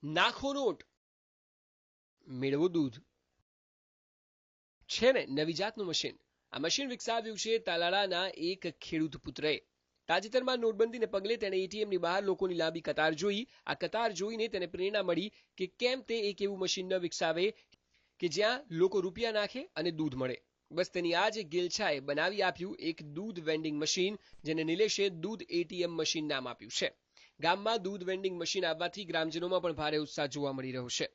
નાખો નોટ, મેળવો દૂધ. છે ને નવી જાતનું મશીન. આ મશીન વિકસાવ્યું છે તાલાળાના એક ખેડૂત પુત્રએ. તાજેતરમાં નોટબંધીને પગલે તેણે એટીએમની બહાર લોકોની લાંબી કતાર જોઈ. આ કતાર જોઈને તેને પ્રેરણા મળી કે કેમ તે એક એવું મશીન ન વિકસાવે કે જ્યાં લોકો રૂપિયા નાખે અને દૂધ મળે. બસ તેની આ જ ગેલછાએ બનાવી આપ્યું એક દૂધ વેન્ડિંગ મશીન, જેને નિલેશે દૂધ એટીએમ મશીન નામ આપ્યું છે. ગામમાં દૂધ વેન્ડિંગ મશીન આવવાથી ગ્રામજનોમાં પણ ભારે ઉત્સાહ જોવા મળી રહ્યો છે.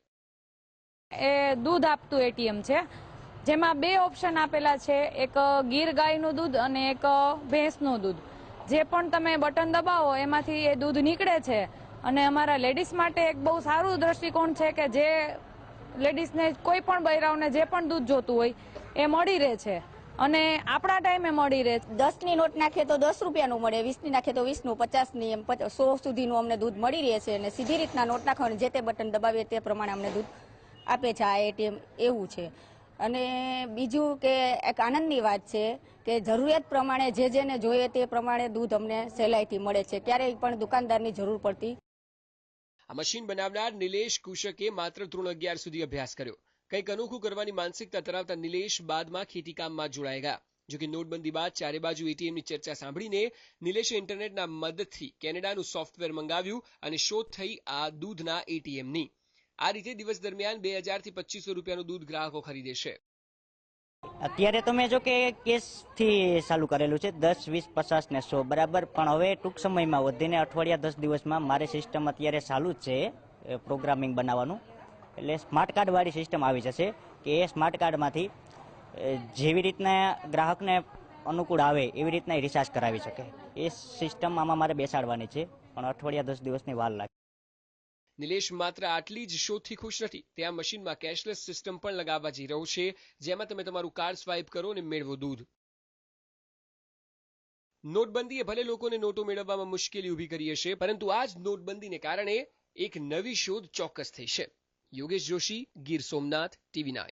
એ દૂધ આપતું એટીએમ છે, જેમાં બે ઓપ્શન આપેલા છે, એક ગીર ગાયનું દૂધ અને એક ભેંસનું દૂધ. જે પણ તમે બટન દબાવો એમાંથી એ દૂધ નીકળે છે. અને અમારા લેડીઝ માટે એક બહુ સારું દ્રષ્ટિકોણ છે કે જે લેડીઝને કોઈ પણ બૈરાઓને જે પણ દૂધ જોતું હોય એ મળી રહે છે અને આપણા ટાઈમે મળી રહે. 10ની નોટ નાખીએ તો 10 રૂપિયાનું મળે, 20ની નાખીએ તો 20નું, 50ની, એમ 100 સુધીનું અમને દૂધ મળી રહે છે. અને સીધી રીતના નોટ નાખવાની, જે તે બટન દબાવીએ તે પ્રમાણે અમને દૂધ આપે છે આ એટીએમ. એવું છે. અને બીજું કે એક આનંદની વાત છે કે જરૂરિયાત પ્રમાણે જે જેને જોઈએ તે પ્રમાણે દૂધ અમને સહેલાઈથી મળે છે. ક્યારેય પણ દુકાનદારની જરૂર પડતી. આ મશીન બનાવનાર નિલેશ કુશકે માત્ર ધોરણ 11 સુધી અભ્યાસ કર્યો. કંઈક અનોખું કરવાની માનસિકતા ધરાવતા નિલેશ બાદમાં ખેતીકામમાં જોડાઈ ગયા. જોકે નોટબંધી બાદ ચારે બાજુ એટીએમની ચર્ચા સાંભળીને નિલેશે ઇન્ટરનેટના મદદથી કેનેડાનું સોફ્ટવેર મંગાવ્યું અને શોધ થઈ આ દૂધના એટીએમની. આ રીતે દિવસ દરમિયાન 2000 થી 2500 રૂપિયાનું દૂધ ગ્રાહકો ખરીદે છે. અત્યારે તો મેં જો કે કેશથી ચાલુ કરેલું છે, 10, 20, 50 ને 100 બરાબર. પણ હવે ટૂંક સમયમાં વધીને અઠવાડિયા 10 દિવસમાં મારી સિસ્ટમ અત્યારે ચાલુ જ છે પ્રોગ્રામિંગ બનાવવાનું. એટલે સ્માર્ટ કાર્ડ વાળી સિસ્ટમ આવી જશે કે એ સ્માર્ટ કાર્ડમાંથી જેવી રીતના ગ્રાહકને અનુકૂળ આવે એવી રીતના રિચાર્જ કરાવી શકે. એ સિસ્ટમ આમાં મારે બેસાડવાની છે, પણ અઠવાડિયા 10 દિવસની વાર લાગે. નિલેશ માત્ર આટલી જ શોધથી ખુશ નથી. તે આ મશીનમાં કેશલેસ સિસ્ટમ પણ લગાવવા જઈ રહ્યો છે, જેમાં તમે તમારું કાર્ડ સ્વાઇપ કરો અને મેળવો દૂધ. નોટબંધીએ ભલે લોકોને નોટો મેળવવામાં મુશ્કેલી ઊભી કરી હશે, પરંતુ આ જ નોટબંધીને કારણે એક નવી શોધ ચોક્કસ થઈ છે. યોગેશ જોશી, ગીર સોમનાથ, TV9.